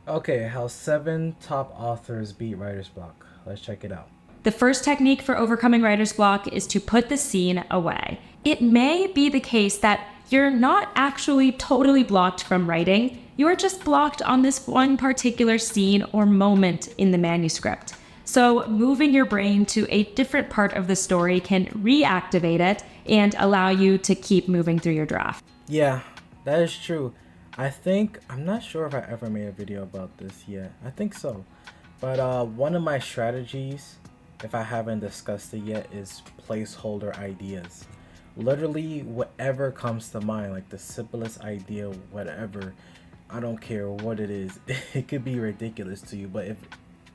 Okay, how 7 top authors beat writer's block. Let's check it out. The first technique for overcoming writer's block is to put the scene away. It may be the case that you're not actually totally blocked from writing, you're just blocked on this one particular scene or moment in the manuscript. So, moving your brain to a different part of the story can reactivate it and allow you to keep moving through your draft. Yeah, that is true. I'm not sure if I ever made a video about this yet. I think so. But one of my strategies, if I haven't discussed it yet, is placeholder ideas. Literally, whatever comes to mind, like the simplest idea, whatever, I don't care what it is. It could be ridiculous to you, but if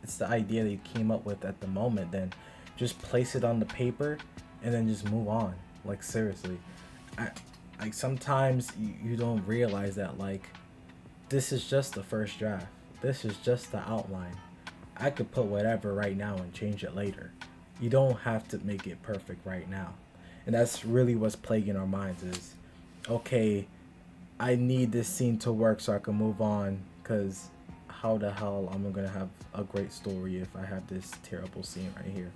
it's the idea that you came up with at the moment, then just place it on the paper and then just move on. Like, seriously. I, like, sometimes you don't realize that, like, this is just the first draft. This is just the outline. I could put whatever right now and change it later. You don't have to make it perfect right now. And that's really what's plaguing our minds is, okay, I need this scene to work so I can move on, because how the hell am I going to have a great story if I have this terrible scene right here?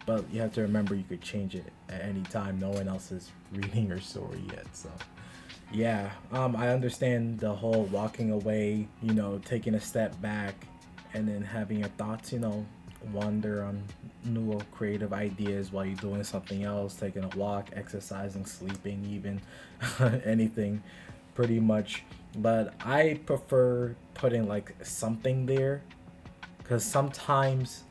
But you have to remember you could change it at any time. No one else is reading your story yet. So yeah, I understand the whole walking away, taking a step back and then having your thoughts, wander on new creative ideas while you're doing something else, taking a walk, exercising, sleeping, even anything pretty much. But I prefer putting like something there, because sometimes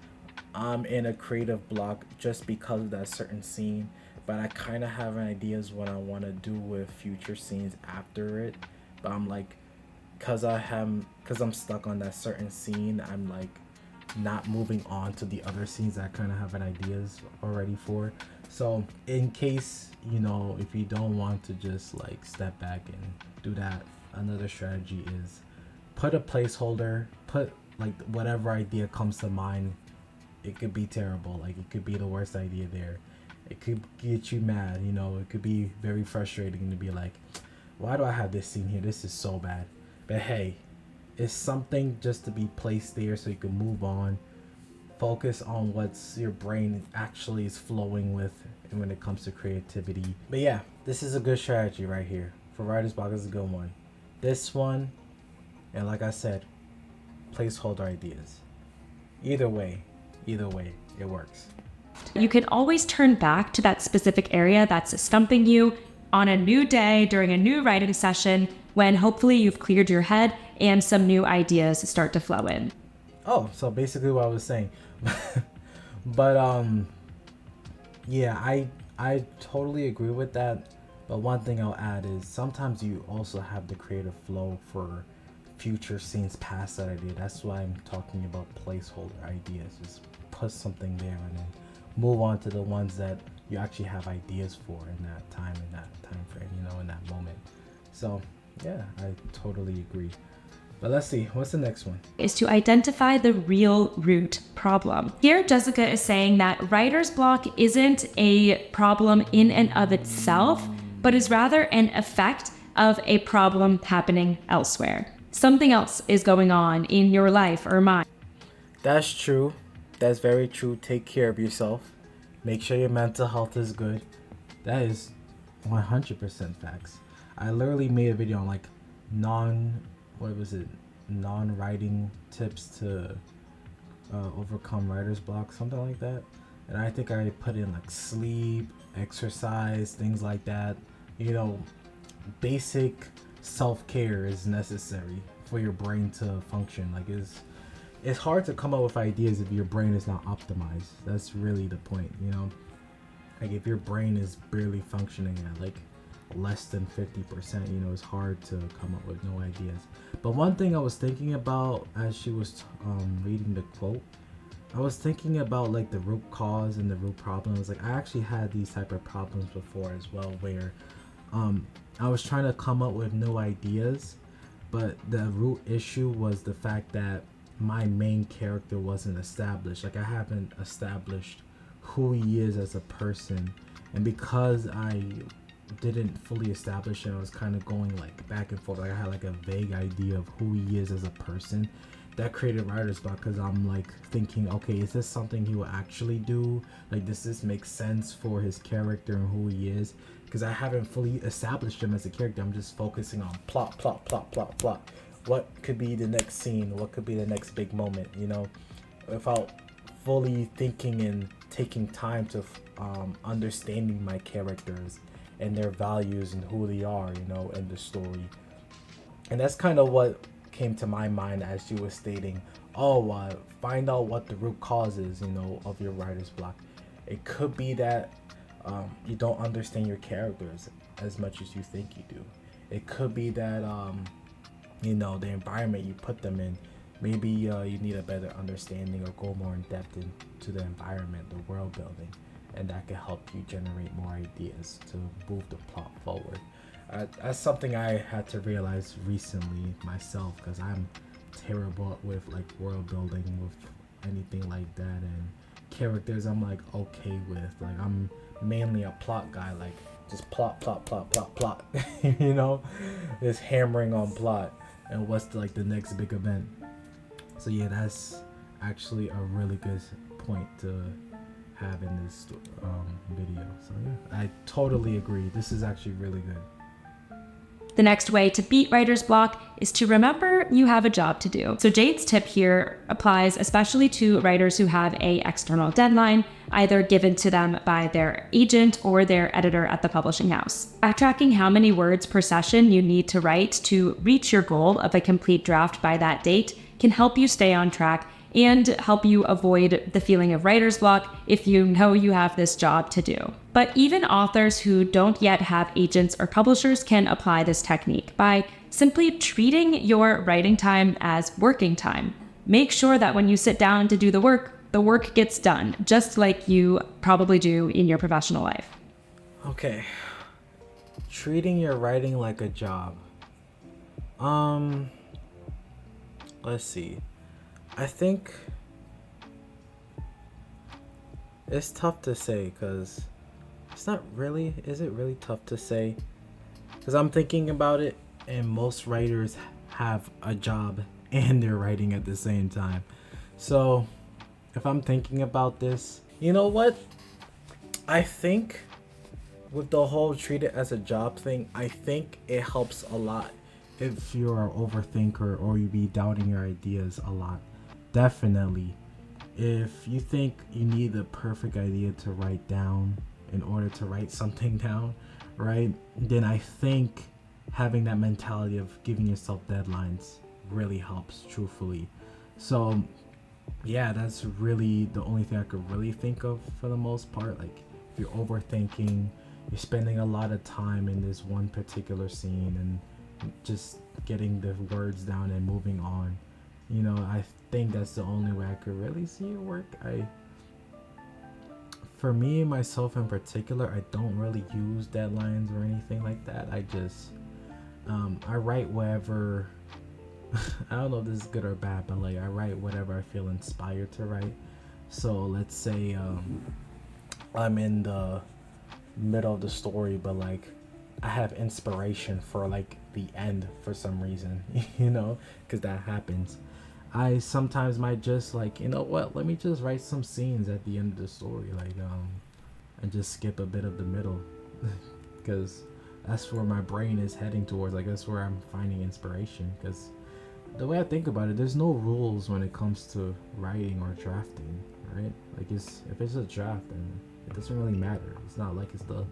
I'm in a creative block just because of that certain scene, but I kind of have ideas what I want to do with future scenes after it. But I'm like, cause I'm stuck on that certain scene, I'm like not moving on to the other scenes I kind of have an ideas already for. So in case, if you don't want to just like step back and do that, another strategy is put a placeholder, put like whatever idea comes to mind. It could be terrible, like it could be the worst idea there. It could get you mad, it could be very frustrating to be like, why do I have this scene here? This is so bad. But hey, it's something just to be placed there so you can move on, focus on what's your brain actually is flowing with when it comes to creativity. But yeah, this is a good strategy right here. For writer's block is a good one. This one, and like I said, placeholder ideas. Either way, either way, it works. You can always turn back to that specific area that's stumping you on a new day during a new writing session when hopefully you've cleared your head and some new ideas start to flow in. Oh, so basically what I was saying. But yeah, I totally agree with that. But one thing I'll add is sometimes you also have the creative flow for future scenes past that idea. That's why I'm talking about placeholder ideas. Just put something there and then move on to the ones that you actually have ideas for in that time frame, in that moment. So yeah, I totally agree. But let's see, what's the next one? Is to identify the real root problem. Here, Jessica is saying that writer's block isn't a problem in and of itself, but is rather an effect of a problem happening elsewhere. Something else is going on in your life or mine. That's true. That's very true. Take care of yourself. Make sure your mental health is good. That is 100% facts. I literally made a video on like non, what was it, non-writing tips to overcome writer's block, something like that. And I think I put in like sleep, exercise, things like that. You know, basic self-care is necessary for your brain to function. Like it's hard to come up with ideas if your brain is not optimized. That's really the point, Like if your brain is barely functioning at like less than 50%, it's hard to come up with no ideas. But one thing I was thinking about as she was reading the quote, I was thinking about like the root cause and the root problems. Like I actually had these type of problems before as well, where I was trying to come up with new ideas, but the root issue was the fact that my main character wasn't established. Like I haven't established who he is as a person, and because I didn't fully establish, and I was kind of going like back and forth. Like I had like a vague idea of who he is as a person. That created writer's block because I'm like thinking, okay, is this something he will actually do? Like, does this make sense for his character and who he is? Because I haven't fully established him as a character. I'm just focusing on plot, plot, plot, plot, plot. What could be the next scene? What could be the next big moment? You know, without fully thinking and taking time to understanding my characters and their values and who they are, you know, in the story. And that's kind of what came to my mind as you were stating, oh, find out what the root cause is, you know, of your writer's block. It could be that you don't understand your characters as much as you think you do. It could be that, you know, the environment you put them in, maybe you need a better understanding or go more in depth into the environment, the world building, and that can help you generate more ideas to move the plot forward. That's something I had to realize recently myself, because I'm terrible with like world building, with anything like that, and characters I'm like okay with. Like I'm mainly a plot guy, like just plot, plot, plot, plot, plot. You know, just hammering on plot and what's like the next big event. So yeah, that's actually a really good point to have in this video. So yeah, I totally agree. This is actually really good. The next way to beat writer's block is to remember you have a job to do. So Jade's tip here applies especially to writers who have a external deadline, either given to them by their agent or their editor at the publishing house. Backtracking how many words per session you need to write to reach your goal of a complete draft by that date can help you stay on track and help you avoid the feeling of writer's block if you know you have this job to do. But even authors who don't yet have agents or publishers can apply this technique by simply treating your writing time as working time. Make sure that when you sit down to do the work gets done, just like you probably do in your professional life. Okay. Treating your writing like a job. Let's see. I think it's tough to say, because it's not really, is it really tough to say? Because I'm thinking about it, and most writers have a job and they're writing at the same time. So if I'm thinking about this, you know what? I think with the whole treat it as a job thing, I think it helps a lot if you're an overthinker or you be doubting your ideas a lot. Definitely. If you think you need the perfect idea to write down in order to write something down, right? Then I think having that mentality of giving yourself deadlines really helps, truthfully. So yeah, that's really the only thing I could really think of for the most part. Like if you're overthinking, you're spending a lot of time in this one particular scene and just getting the words down and moving on. You know, I think that's the only way I could really see it work. For me, myself in particular, I don't really use deadlines or anything like that. I just, I write whatever, I don't know if this is good or bad, but like I write whatever I feel inspired to write. So let's say I'm in the middle of the story, but like I have inspiration for like the end for some reason, you know, because that happens. I sometimes might just like, you know what, let me just write some scenes at the end of the story, like and just skip a bit of the middle, because that's where my brain is heading towards. Like that's where I'm finding inspiration, because the way I think about it, there's no rules when it comes to writing or drafting, right? Like if it's a draft, then it doesn't really matter. It's not like it's the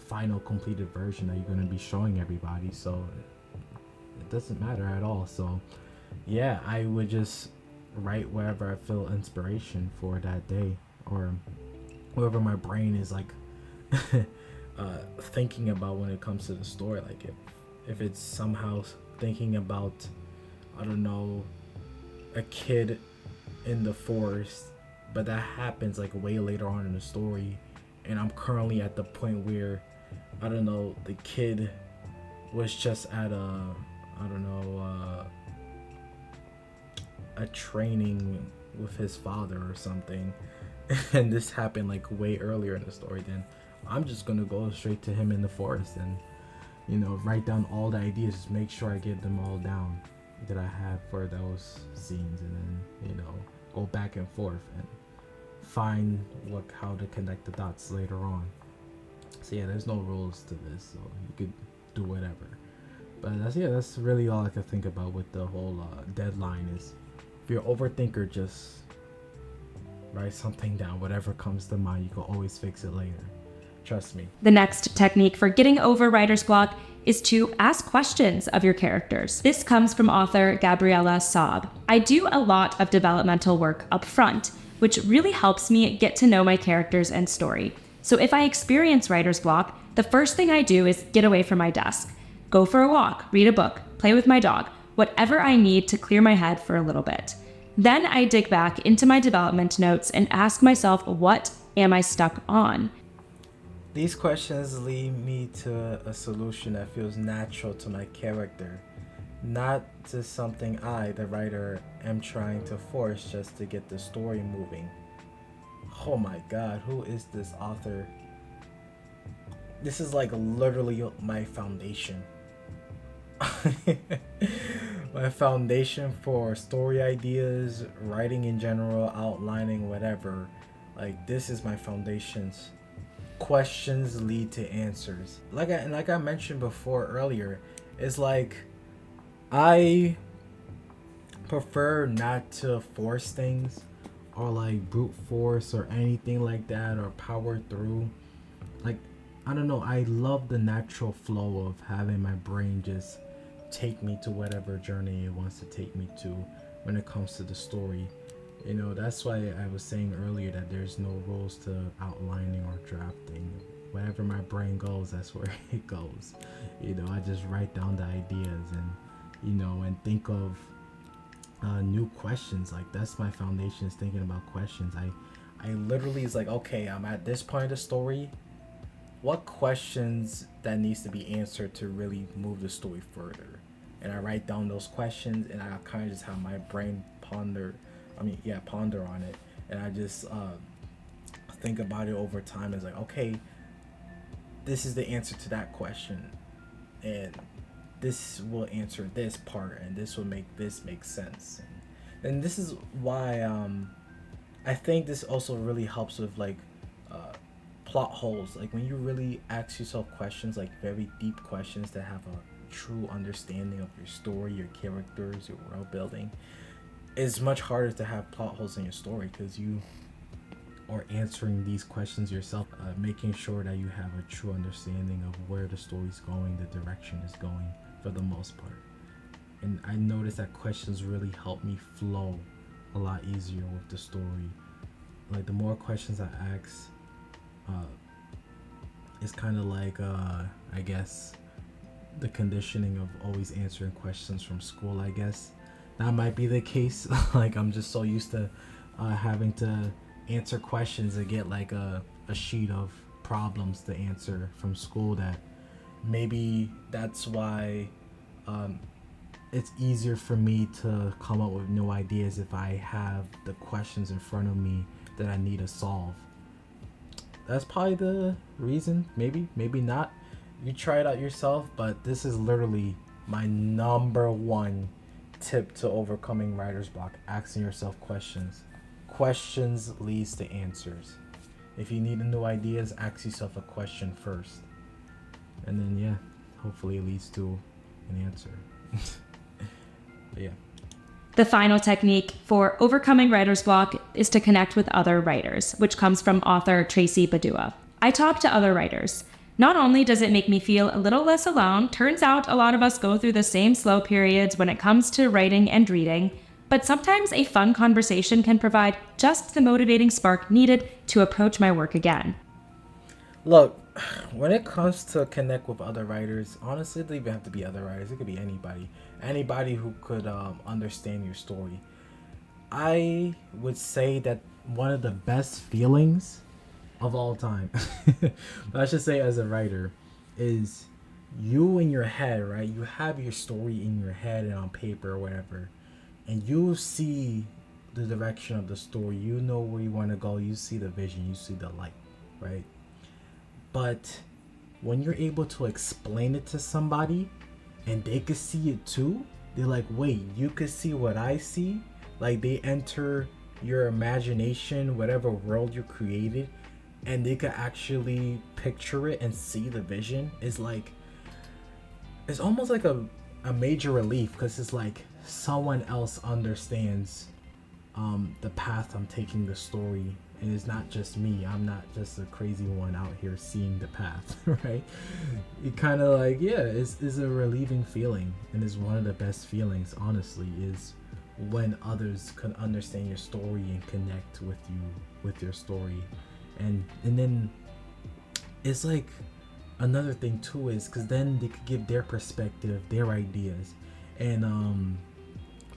final completed version that you're going to be showing everybody, so it doesn't matter at all. So yeah, I would just write wherever I feel inspiration for that day, or whatever my brain is like thinking about when it comes to the story. Like if it's somehow thinking about, I don't know, a kid in the forest, but that happens like way later on in the story, and I'm currently at the point where, I don't know, the kid was just at a training with his father or something, and this happened like way earlier in the story, then I'm just gonna go straight to him in the forest and, you know, write down all the ideas, just make sure I get them all down that I have for those scenes, and then, you know, go back and forth and find how to connect the dots later on. So yeah, there's no rules to this, so you could do whatever. But that's really all I could think about with the whole deadline. Is if you're an overthinker, just write something down. Whatever comes to mind, you can always fix it later. Trust me. The next technique for getting over writer's block is to ask questions of your characters. This comes from author Gabriella Saab. I do a lot of developmental work up front, which really helps me get to know my characters and story. So if I experience writer's block, the first thing I do is get away from my desk, go for a walk, read a book, play with my dog, whatever I need to clear my head for a little bit. Then I dig back into my development notes and ask myself, what am I stuck on? These questions lead me to a solution that feels natural to my character, not to something I, the writer, am trying to force just to get the story moving. Oh my god, who is this author? This is like literally my foundation. My foundation for story ideas, writing in general, outlining, whatever. Like, this is my foundations. Questions lead to answers. Like I mentioned before earlier, it's like I prefer not to force things or like brute force or anything like that or power through. Like, I don't know, I love the natural flow of having my brain just take me to whatever journey it wants to take me to when it comes to the story. You know, that's why I was saying earlier that there's no rules to outlining or drafting. Wherever my brain goes, that's where it goes. You know, I just write down the ideas and, you know, and think of new questions. Like, that's my foundation, is thinking about questions. I literally is like, okay, I'm at this point of the story. What questions that needs to be answered to really move the story further? And I write down those questions, and I kind of just have my brain ponder on it, and I just think about it over time. It's like, okay, this is the answer to that question, and this will answer this part, and this will make this make sense. And this is why I think this also really helps with like plot holes. Like, when you really ask yourself questions, like very deep questions that have a true understanding of your story, your characters, your world building, it's much harder to have plot holes in your story because you are answering these questions yourself, making sure that you have a true understanding of where the story's going, the direction is going, for the most part. And I noticed that questions really help me flow a lot easier with the story. Like, the more questions I ask, it's kind of like I guess the conditioning of always answering questions from school. I guess that might be the case. Like, I'm just so used to having to answer questions and get like a sheet of problems to answer from school, that maybe that's why it's easier for me to come up with new ideas if I have the questions in front of me that I need to solve. That's probably the reason. Maybe not. You try it out yourself, but this is literally my number one tip to overcoming writer's block: asking yourself questions. Questions leads to answers. If you need new ideas, ask yourself a question first, and then hopefully it leads to an answer. But yeah. The final technique for overcoming writer's block is to connect with other writers, which comes from author Tracy Badua. I talk to other writers. Not only does it make me feel a little less alone, turns out a lot of us go through the same slow periods when it comes to writing and reading, but sometimes a fun conversation can provide just the motivating spark needed to approach my work again. Look, when it comes to connect with other writers, honestly, it doesn't even have to be other writers. It could be anybody who could understand your story. I would say that one of the best feelings of all time, I should say as a writer, is you in your head, right? You have your story in your head and on paper or whatever, and you see the direction of the story. You know where you want to go. You see the vision. You see the light, right? But when you're able to explain it to somebody and they could see it too, they're like, wait, you could see what I see? Like, they enter your imagination, whatever world you created, and they could actually picture it and see the vision. Is like, it's almost like a major relief, because it's like someone else understands the path I'm taking the story, and it's not just me. I'm not just a crazy one out here seeing the path, right? It kind of like, yeah, it's a relieving feeling, and it's one of the best feelings, honestly, is when others can understand your story and connect with you with your story. And then it's like, another thing too is because then they could give their perspective, their ideas, and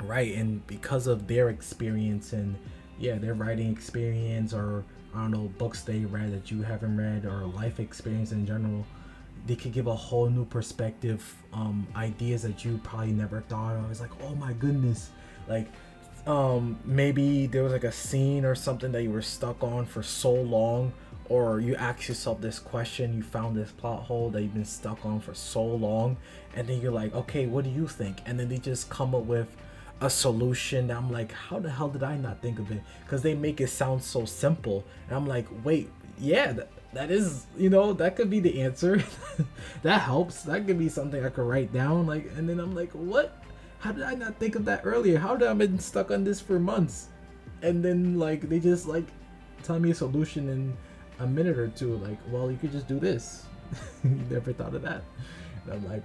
right, and because of their experience and, yeah, their writing experience, or I don't know, books they read that you haven't read, or life experience in general, they could give a whole new perspective, ideas that you probably never thought of. It's like, oh my goodness, like, maybe there was like a scene or something that you were stuck on for so long, or you ask yourself this question, you found this plot hole that you've been stuck on for so long, and then you're like, okay, what do you think? And then they just come up with a solution that I'm like, how the hell did I not think of it? Because they make it sound so simple, and I'm like, wait, yeah, that is, that could be the answer. That helps. That could be something I could write down, like. And then I'm like, what? How did I not think of that earlier? How did I been stuck on this for months? And then, like, they just like tell me a solution in a minute or two, like, well, you could just do this. You never thought of that. And I'm like,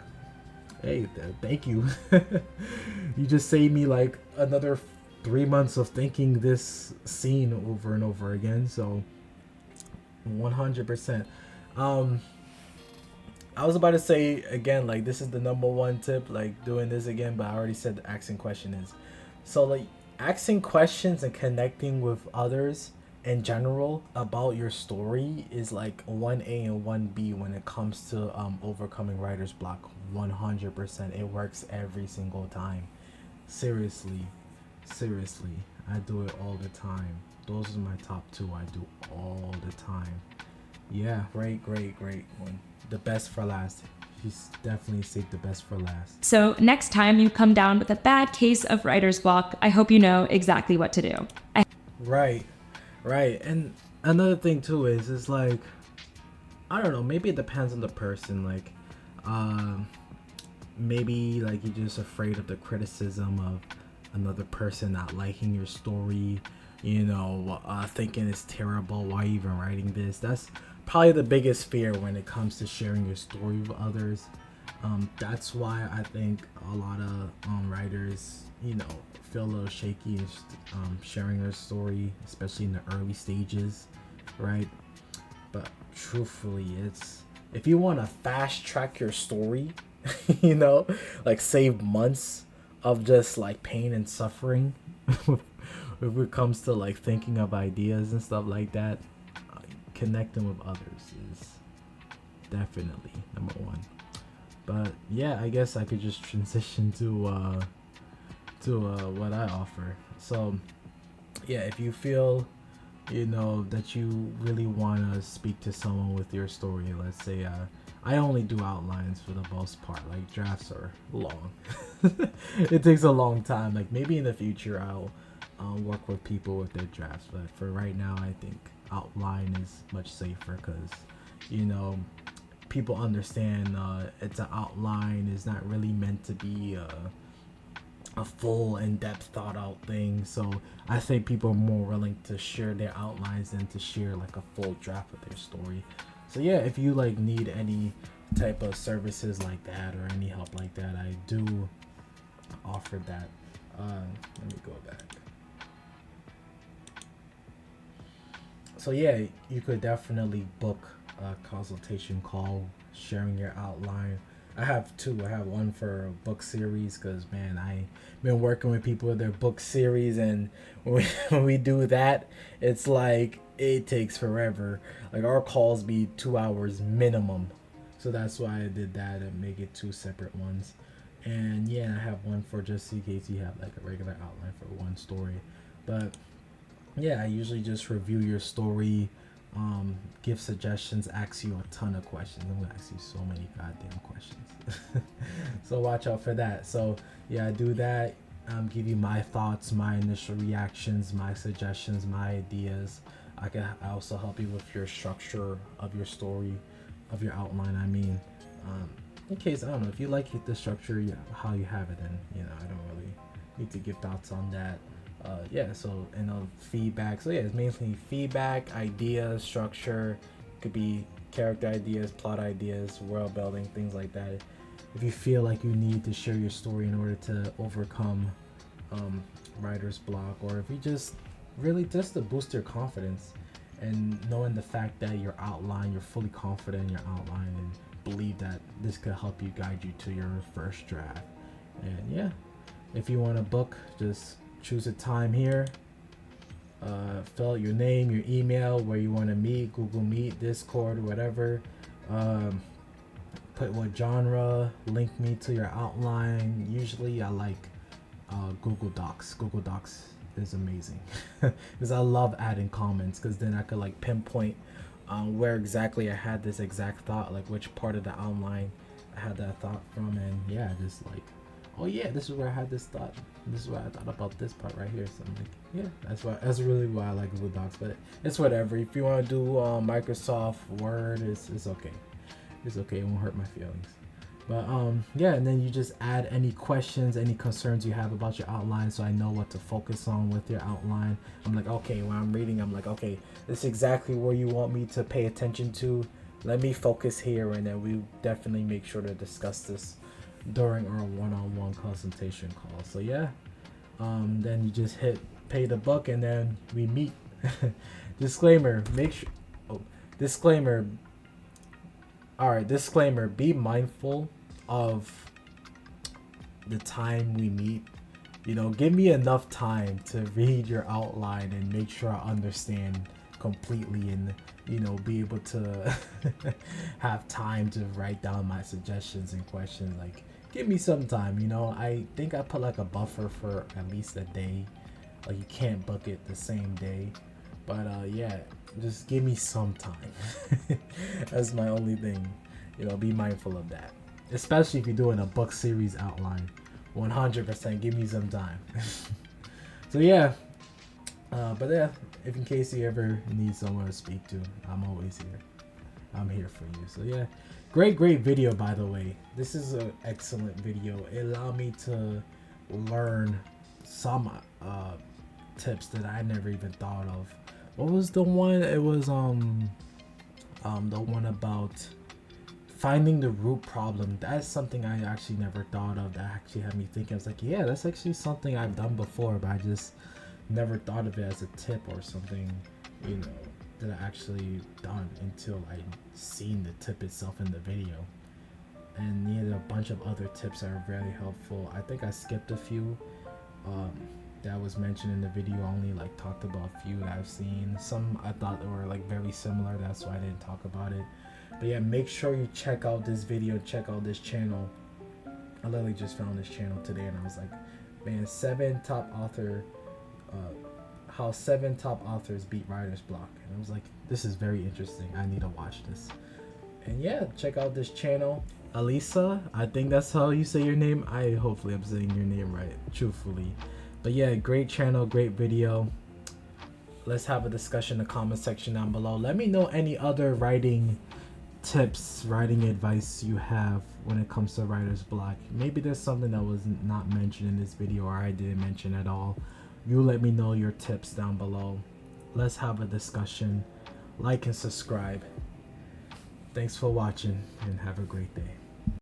hey, thank you. You just saved me like another 3 months of thinking this scene over and over again. So 100%. I was about to say again, like, this is the number one tip, like, doing this again, but I already said the asking question is. So, like, asking questions and connecting with others in general about your story is like 1A and 1B when it comes to overcoming writer's block. 100%. It works every single time. Seriously. Seriously. I do it all the time. Those are my top two. I do all the time. Yeah, great one. The best for last. She's definitely saved the best for last. So next time you come down with a bad case of writer's block, I hope you know exactly what to do. Right. And another thing too is like, I don't know, maybe it depends on the person. Like, maybe like you're just afraid of the criticism of another person not liking your story, thinking it's terrible, why are you even writing this? That's probably the biggest fear when it comes to sharing your story with others. That's why I think a lot of writers, feel a little shaky in sharing their story, especially in the early stages, right? But truthfully, it's, if you want to fast track your story, like save months of just like pain and suffering, if it comes to like thinking of ideas and stuff like that, connecting with others is definitely number one. But yeah, I guess I could just transition to what I offer. So yeah, if you feel that you really want to speak to someone with your story, let's say I only do outlines for the most part. Like, drafts are long. It takes a long time. Like, maybe in the future I'll work with people with their drafts, but for right now I think outline is much safer, because people understand it's an outline, is not really meant to be a full in-depth thought out thing. So I think people are more willing to share their outlines than to share like a full draft of their story. So yeah, if you like need any type of services like that or any help like that, I do offer that. Let me go back. So yeah, you could definitely book a consultation call, sharing your outline. I have two. I have one for a book series, because man, I've been working with people with their book series, and when we do that, it's like it takes forever. Like, our calls be 2 hours minimum, so that's why I did that and make it two separate ones. And yeah, I have one for just in case you have like a regular outline for one story. But yeah, I usually just review your story, give suggestions, ask you a ton of questions. I'm gonna ask you so many goddamn questions. So watch out for that. So yeah, I do that. Give you my thoughts, my initial reactions, my suggestions, my ideas. I also help you with your structure of your story, of your outline. I mean, in case I don't know if you like the structure, how you have it, then I don't really need to give thoughts on that. Yeah, so feedback. So yeah, it's mainly feedback, ideas, structure. Could be character ideas, plot ideas, world building, things like that. If you feel like you need to share your story in order to overcome writer's block, or if you just really just to boost your confidence and knowing the fact that your outline, you're fully confident in your outline and believe that this could help you guide you to your first draft. And yeah, if you want a book, just choose a time here, fill out your name, your email, where you want to meet, Google Meet, Discord, whatever. Put what genre, link me to your outline. Usually I like Google Docs. Google Docs is amazing because I love adding comments, because then I could like pinpoint where exactly I had this exact thought, like which part of the outline I had that thought from, and yeah, just like, oh yeah, this is where I had this thought. This is what I thought about this part right here. So I'm like, yeah, that's really why I like Google Docs. But it's whatever. If you want to do Microsoft Word, it's okay. It's okay. It won't hurt my feelings. But yeah, and then you just add any questions, any concerns you have about your outline, so I know what to focus on with your outline. I'm like, okay, when I'm reading, I'm like, okay, this is exactly where you want me to pay attention to. Let me focus here, and then we definitely make sure to discuss this during our one-on-one consultation call. So yeah, then you just hit pay the buck, and then we meet. Disclaimer, make sure, disclaimer, all right, disclaimer, be mindful of the time we meet. Give me enough time to read your outline and make sure I understand completely, and be able to have time to write down my suggestions and questions. Like, give me some time. I think I put like a buffer for at least a day. Like, you can't book it the same day, but yeah, just give me some time. That's my only thing. Be mindful of that, especially if you're doing a book series outline. 100% give me some time. So yeah, but yeah, if in case you ever need someone to speak to, I'm always here. I'm here for you. So yeah, great video, by the way. This is an excellent video. It allowed me to learn some tips that I never even thought of. What was the one? It was the one about finding the root problem. That's something I actually never thought of. That actually had me thinking. I was like, yeah, that's actually something I've done before, but I just never thought of it as a tip or something, that I actually done until I seen the tip itself in the video. And a bunch of other tips are very helpful. I think I skipped a few that was mentioned in the video. I only like talked about a few that I've seen. Some I thought were like very similar, that's why I didn't talk about it. But yeah, make sure you check out this video, check out this channel. I literally just found this channel today, and I was like, man, how 7 top authors beat writer's block. And I was like, this is very interesting. I need to watch this. And yeah, check out this channel. Alisa, I think that's how you say your name. Hopefully I'm saying your name right, truthfully. But yeah, great channel, great video. Let's have a discussion in the comment section down below. Let me know any other writing tips, writing advice you have when it comes to writer's block. Maybe there's something that was not mentioned in this video, or I didn't mention at all. You let me know your tips down below. Let's have a discussion. Like and subscribe. Thanks for watching, and have a great day.